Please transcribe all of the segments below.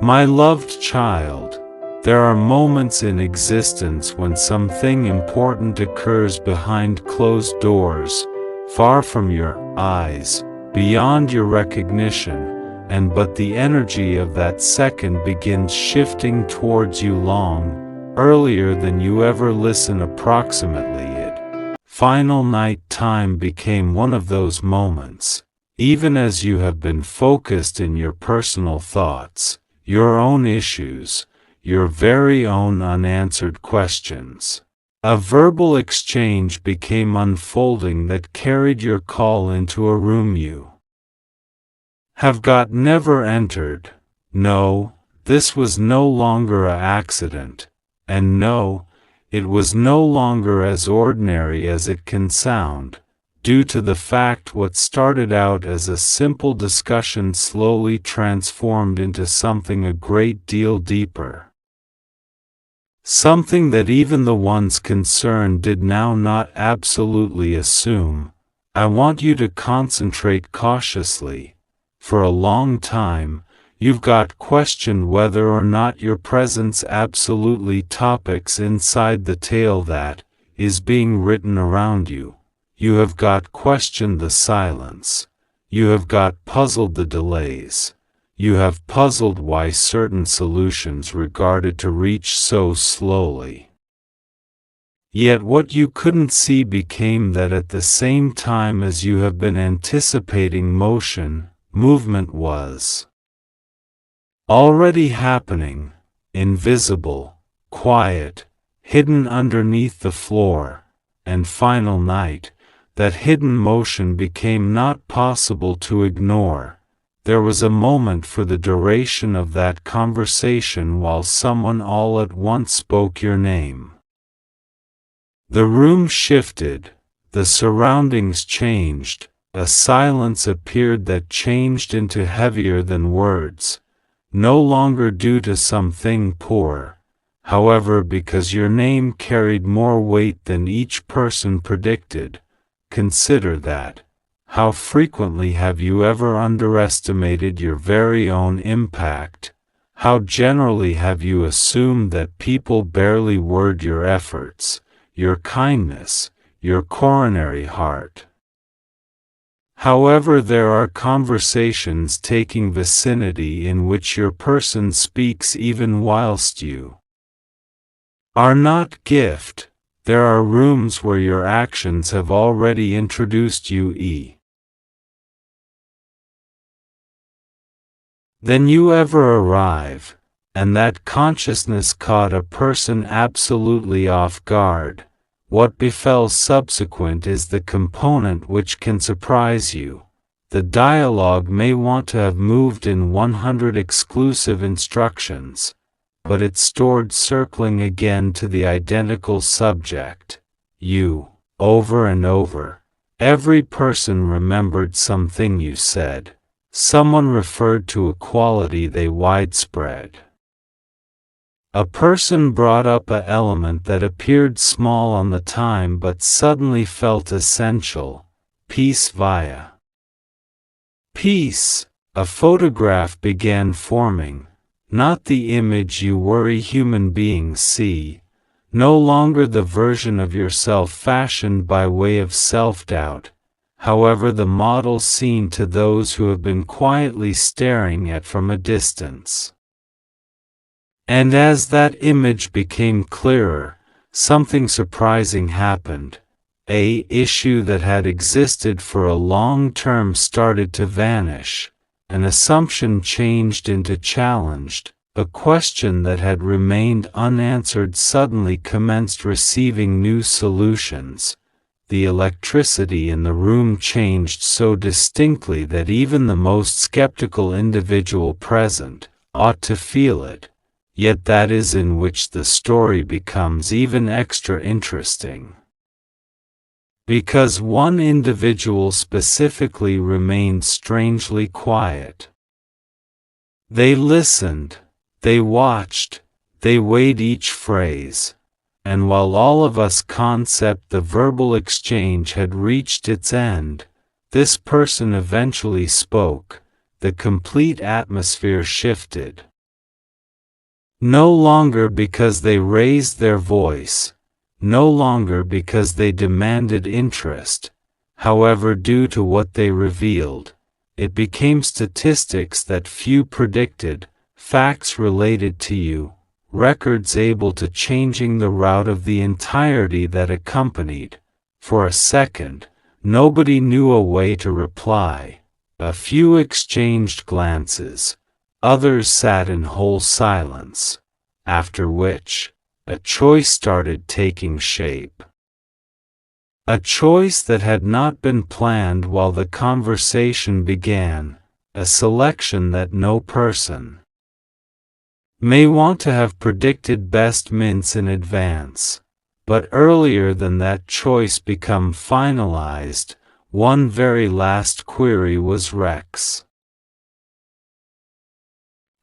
My loved child, there are moments in existence when something important occurs behind closed doors, far from your eyes, beyond your recognition, but the energy of that second begins shifting towards you long, earlier than you ever listen approximately it. Final night time became one of those moments, even as you have been focused in your personal thoughts, your own issues, your very own unanswered questions. A verbal exchange became unfolding that carried your call into a room you have got never entered. No, this was no longer an accident, and no, it was no longer as ordinary as it can sound, due to the fact what started out as a simple discussion slowly transformed into something a great deal deeper. Something that even the ones concerned did now not absolutely assume. I want you to concentrate cautiously. For a long time, you've got questioned whether or not your presence absolutely topics inside the tale that is being written around you. You have got questioned the silence. You have got puzzled the delays. You have puzzled why certain solutions regarded to reach so slowly. Yet what you couldn't see became that at the same time as you have been anticipating movement was already happening, invisible, quiet, hidden underneath the floor, and final night, that hidden motion became not possible to ignore. There was a moment for the duration of that conversation while someone all at once spoke your name. The room shifted, the surroundings changed, a silence appeared that changed into heavier than words, no longer due to something poor, however, because your name carried more weight than each person predicted. Consider that. How frequently have you ever underestimated your very own impact? How generally have you assumed that people barely word your efforts, your kindness, your coronary heart? However, there are conversations taking vicinity in which your person speaks even whilst you are not gift. There are rooms where your actions have already introduced you. Then you ever arrive, and that consciousness caught a person absolutely off guard. What befell subsequent is the component which can surprise you. The dialogue may want to have moved in 100 exclusive instructions, but it stored circling again to the identical subject. You, over and over. Every person remembered something you said. Someone referred to a quality they widespread. A person brought up an element that appeared small on the time but suddenly felt essential. Peace via peace. A photograph began forming, not the image you worry human beings see, no longer the version of yourself fashioned by way of self-doubt, however the model seen to those who have been quietly staring at from a distance. And as that image became clearer, something surprising happened. An issue that had existed for a long term started to vanish. An assumption changed into challenged. A question that had remained unanswered suddenly commenced receiving new solutions. The electricity in the room changed so distinctly that even the most skeptical individual present ought to feel it. Yet that is in which the story becomes even extra interesting. Because one individual specifically remained strangely quiet. They listened, they watched, they weighed each phrase, and while all of us concept the verbal exchange had reached its end, this person eventually spoke. The complete atmosphere shifted. No longer because they raised their voice, no longer because they demanded interest, however, due to what they revealed. It became statistics that few predicted, facts related to you, records able to changing the route of the entirety that accompanied. For a second, nobody knew a way to reply. A few exchanged glances. Others sat in whole silence, after which, a choice started taking shape. A choice that had not been planned while the conversation began, a selection that no person may want to have predicted best mints in advance. But earlier than that choice become finalized, one very last query was Rex.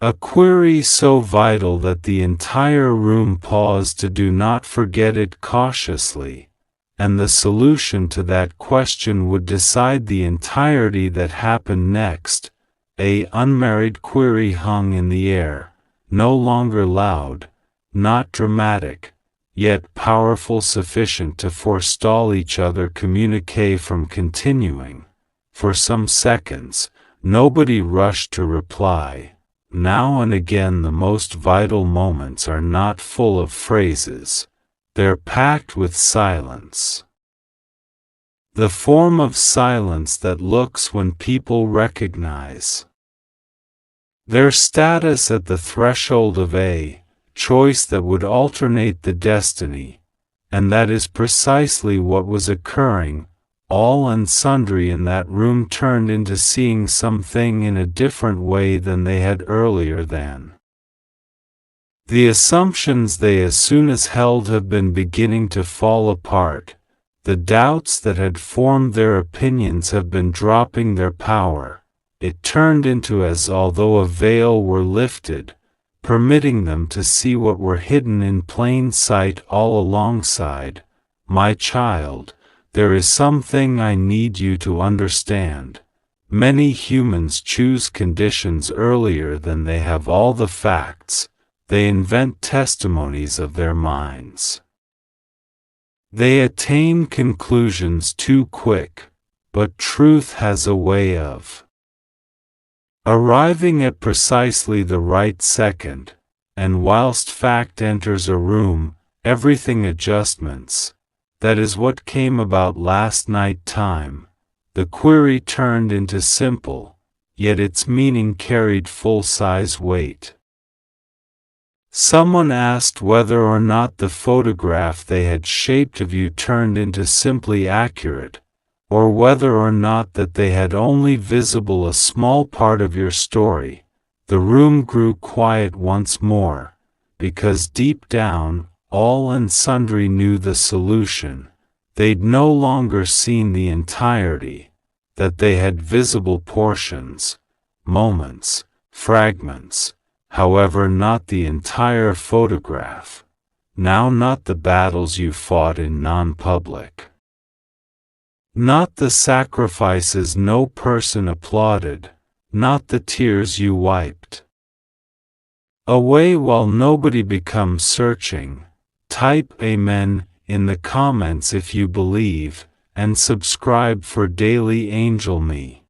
A query so vital that the entire room paused to do not forget it cautiously, and the solution to that question would decide the entirety that happened next. A unmarried query hung in the air, no longer loud, not dramatic, yet powerful sufficient to forestall each other communique from continuing. For some seconds, nobody rushed to reply. Now and again the most vital moments are not full of phrases, they're packed with silence. The form of silence that looks when people recognize their status at the threshold of a choice that would alternate the destiny, and that is precisely what was occurring. All and sundry in that room turned into seeing something in a different way than they had earlier than. The assumptions they as soon as held have been beginning to fall apart. The doubts that had formed their opinions have been dropping their power. It turned into as although a veil were lifted, permitting them to see what were hidden in plain sight all alongside. My child, there is something I need you to understand. Many humans choose conditions earlier than they have all the facts. They invent testimonies of their minds. They attain conclusions too quick, but truth has a way of arriving at precisely the right second, and whilst fact enters a room, everything adjustments. That is what came about last night time. The query turned into simple, yet its meaning carried full-size weight. Someone asked whether or not the photograph they had shaped of you turned into simply accurate, or whether or not that they had only visible a small part of your story. The room grew quiet once more, because deep down, all and sundry knew the solution. They'd no longer seen the entirety, that they had visible portions, moments, fragments, however not the entire photograph. Now not the battles you fought in non-public. Not the sacrifices no person applauded, not the tears you wiped away while nobody becomes searching. Type Amen in the comments if you believe, and subscribe for daily Angel Me.